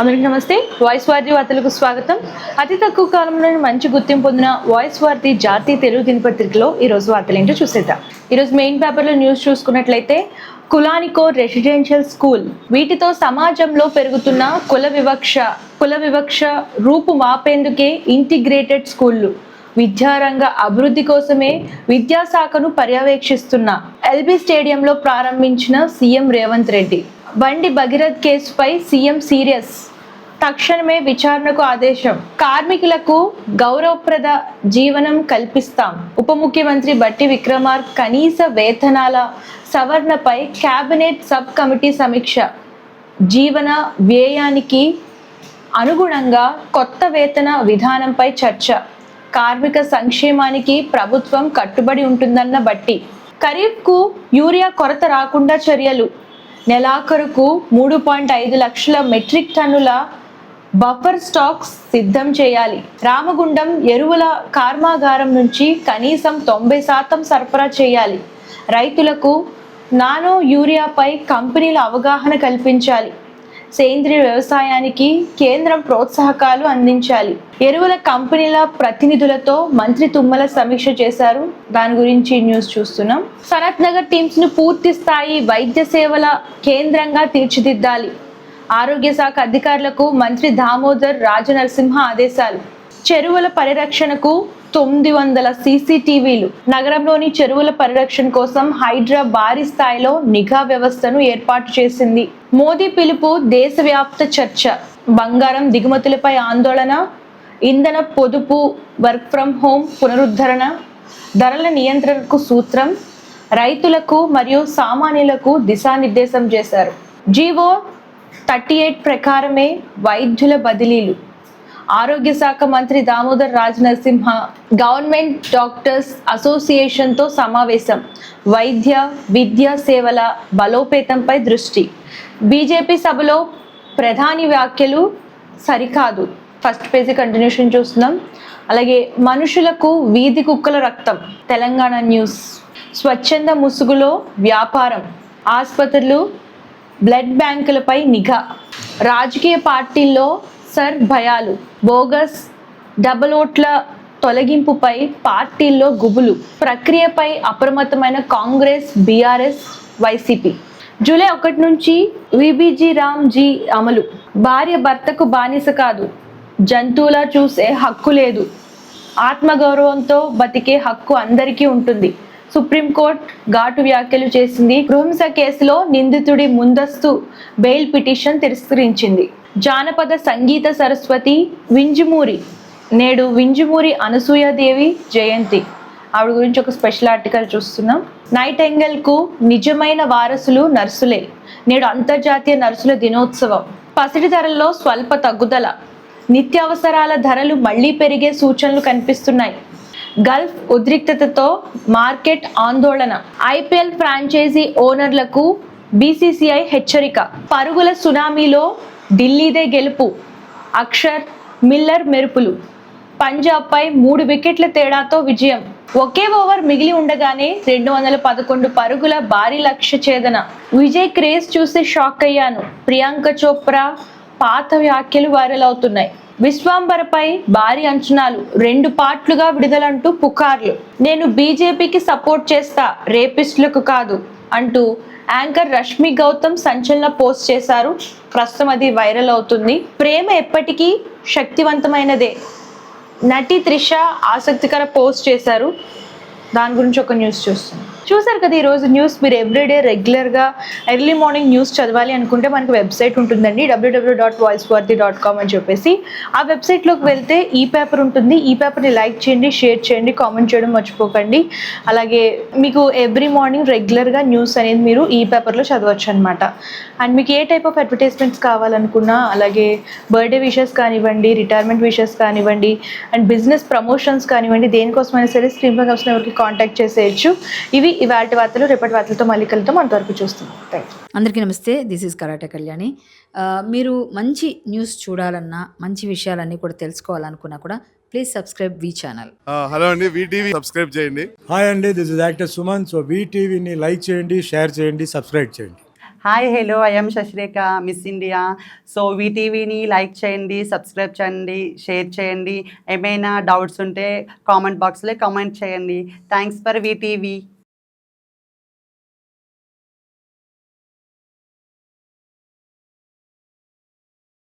అందరికీ నమస్తే. వాయిస్ వార్తి వార్తలకు స్వాగతం. అతి తక్కువ కాలంలో మంచి గుర్తింపు పొందిన వాయిస్ వార్తి జాతీయ తెలుగు దినపత్రికలో ఈరోజు వార్తలు ఏంటో చూసేద్దాం. ఈరోజు మెయిన్ పేపర్లో న్యూస్ చూసుకున్నట్లయితే కులానికో రెసిడెన్షియల్ స్కూల్, వీటితో సమాజంలో పెరుగుతున్న కుల వివక్ష రూపు మాపేందుకే ఇంటిగ్రేటెడ్ స్కూళ్లు, విద్యారంగ అభివృద్ధి కోసమే విద్యాశాఖను పర్యవేక్షిస్తున్న ఎల్బీ స్టేడియంలో ప్రారంభించిన సీఎం రేవంత్ రెడ్డి. బండి భగీరథ్ కేసుపై సీఎం సీరియస్, తక్షణమే విచారణకు ఆదేశం. కార్మికులకు గౌరవప్రద జీవనం కల్పిస్తాం. ఉప ముఖ్యమంత్రి బట్టి విక్రమార్క కనీస వేతనాల సవరణపై కేబినెట్ సబ్ కమిటీ సమీక్ష. జీవన వ్యయానికి అనుగుణంగా కొత్త వేతన విధానంపై చర్చ. కార్మిక సంక్షేమానికి ప్రభుత్వం కట్టుబడి ఉంటుందన్న బట్టి. ఖరీఫ్కు యూరియా కొరత రాకుండా చర్యలు. నెలాఖరుకు 3.5 లక్షల మెట్రిక్ టన్నుల బఫర్ స్టాక్స్ సిద్ధం చేయాలి. రామగుండం ఎరువుల కర్మాగారం నుంచి కనీసం 90% సరఫరా చేయాలి. రైతులకు నానో యూరియాపై కంపెనీల అవగాహన కల్పించాలి. సేంద్రీయ వ్యవసాయానికి కేంద్రం ప్రోత్సాహకాలు అందించాలి. ఎరువుల కంపెనీల ప్రతినిధులతో మంత్రి తుమ్మల సమీక్ష చేశారు. దాని గురించి న్యూస్ చూస్తున్నాం. సనత్ నగర్ టీమ్స్ ను పూర్తి స్థాయి వైద్య సేవల కేంద్రంగా తీర్చిదిద్దాలి. ఆరోగ్య శాఖ అధికారులకు మంత్రి దామోదర్ రాజనరసింహ ఆదేశాలు. చెరువుల పరిరక్షణకు 900 సీసీటీవీలు. నగరంలోని చెరువుల పరిరక్షణ కోసం హైడ్రా భారీ స్థాయిలో నిఘా వ్యవస్థను ఏర్పాటు చేసింది. మోదీ పిలుపు దేశవ్యాప్త చర్చ. బంగారం దిగుమతులపై ఆందోళన, ఇంధన పొదుపు, వర్క్ ఫ్రం హోం పునరుద్ధరణ, ధరల నియంత్రణకు సూత్రం, రైతులకు మరియు సామాన్యులకు దిశానిర్దేశం చేశారు. జీవో 38 ప్రకారమే వైద్యుల బదిలీలు. ఆరోగ్య శాఖ మంత్రి దామోదర్ రాజనరసింహ గవర్నమెంట్ డాక్టర్స్ అసోసియేషన్తో సమావేశం. వైద్య విద్యా సేవల బలోపేతంపై దృష్టి. బీజేపీ సభలో ప్రధాని వ్యాఖ్యలు సరికాదు. ఫస్ట్ పేజీ కంటిన్యూషన్ చూస్తున్నాం. అలాగే మనుషులకు వీధి కుక్కల రక్తం. తెలంగాణ న్యూస్. స్వచ్ఛంద ముసుగులో వ్యాపారం. ఆసుపత్రులు, బ్లడ్ బ్యాంకులపై నిఘా. రాజకీయ పార్టీల్లో భయాలు. బోగస్ డబుల్ ఓట్ల తొలగింపుపై పార్టీల్లో గుబులు. ప్రక్రియపై అప్రమత్తమైన కాంగ్రెస్, బీఆర్ఎస్, వైసీపీ. జూలై 1 నుంచి విబిజీ రామ్జీ అమలు. భార్య భర్తకు బానిస కాదు, జంతువులా చూసే హక్కు లేదు. ఆత్మగౌరవంతో బతికే హక్కు అందరికీ ఉంటుంది. సుప్రీంకోర్టు ఘాటు వ్యాఖ్యలు చేసింది. గృహహింస కేసులో నిందితుడి ముందస్తు బెయిల్ పిటిషన్ తిరస్కరించింది. జానపద సంగీత సరస్వతి వింజమూరి. నేడు వింజమూరి అనసూయాదేవి జయంతి. ఆవిడ గురించి ఒక స్పెషల్ ఆర్టికల్ చూస్తున్నాం. నైటింగేల్కు నిజమైన వారసులు నర్సులే. నేడు అంతర్జాతీయ నర్సుల దినోత్సవం. పసిడి ధరల్లో స్వల్ప తగ్గుదల. నిత్యావసరాల ధరలు మళ్లీ పెరిగే సూచనలు కనిపిస్తున్నాయి. గల్ఫ్ ఉద్రిక్తతతో మార్కెట్ ఆందోళన. ఐపీఎల్ ఫ్రాంచైజీ ఓనర్లకు బీసీసీఐ హెచ్చరిక. పరుగుల సునామీలో ఢిల్లీదే గెలుపు. అక్షర్, మిల్లర్ మెరుపులు. పంజాబ్పై 3 వికెట్ల తేడాతో విజయం. ఒకే ఓవర్ మిగిలి ఉండగానే 211 పరుగుల భారీ లక్ష్య ఛేదన. విజయ్ క్రేజ్ చూసి షాక్ అయ్యాను. ప్రియాంక చోప్రా పాత వ్యాఖ్యలు వైరల్ అవుతున్నాయి. విశ్వాంబరపై భారీ అంచనాలు. 2 పార్ట్లుగా విడుదలంటూ పుకార్లు. నేను బీజేపీకి సపోర్ట్ చేస్తా, రేపిస్టులకు కాదు అంటూ యాంకర్ రష్మి గౌతమ్ సంచలన పోస్ట్ చేశారు. ప్రస్తుతం అది వైరల్ అవుతుంది. ప్రేమ ఎప్పటికీ శక్తివంతమైనదే. నటి త్రిష ఆసక్తికర పోస్ట్ చేశారు. దాని గురించి ఒక న్యూస్ చూసారు కదా. ఈరోజు న్యూస్ మీరు ఎవ్రీడే రెగ్యులర్గా ఎర్లీ మార్నింగ్ న్యూస్ చదవాలి అనుకుంటే మనకు వెబ్సైట్ ఉంటుందండి, www.voicevarthi.com అని చెప్పేసి. ఆ వెబ్సైట్లోకి వెళ్తే ఈ పేపర్ ఉంటుంది. ఈ పేపర్ని లైక్ చేయండి, షేర్ చేయండి, కామెంట్ చేయడం మర్చిపోకండి. అలాగే మీకు ఎవ్రీ మార్నింగ్ రెగ్యులర్గా న్యూస్ అనేది మీరు ఈ పేపర్లో చదవచ్చు అనమాట. అండ్ మీకు ఏ టైప్ ఆఫ్ అడ్వర్టైజ్మెంట్స్ కావాలనుకున్నా, అలాగే బర్త్డే విషెస్ కానివ్వండి, రిటైర్మెంట్ విషెస్ కానివ్వండి, అండ్ బిజినెస్ ప్రమోషన్స్ కానివ్వండి, దేనికోసమైనా సరే స్క్రీన్ పై వచ్చిన ఎవరికి కాంటాక్ట్ చేసేయచ్చు. ఇవి ఇవాళ వార్తలు. రేపటి వార్తలతో మళ్ళీ కలుద్దాం. అంతవరకు చూస్తున్నాం. Thank you. అందరికీ నమస్తే. This is karate Kalyani. మీరు మంచి న్యూస్ చూడాలన్నా, మంచి విషయాలన్నీ కూడా తెలుసుకోవాలనుకున్నా కూడా please subscribe V channel. Hello అండి, వీటీవీ సబ్స్క్రైబ్ చేయండి. హాయ్ అండి, this is actor Suman. So వీటీవీని లైక్ చేయండి, షేర్ చేయండి, సబ్స్క్రైబ్ చేయండి. Hi hello I'm Sasirekha miss India. So వీటీవీని లైక్ చేయండి, సబ్స్క్రైబ్ చేయండి, షేర్ చేయండి. ఏమైనా డౌట్స్ ఉంటే కామెంట్ బాక్స్లో కామెంట్ చేయండి. Thanks for VTV.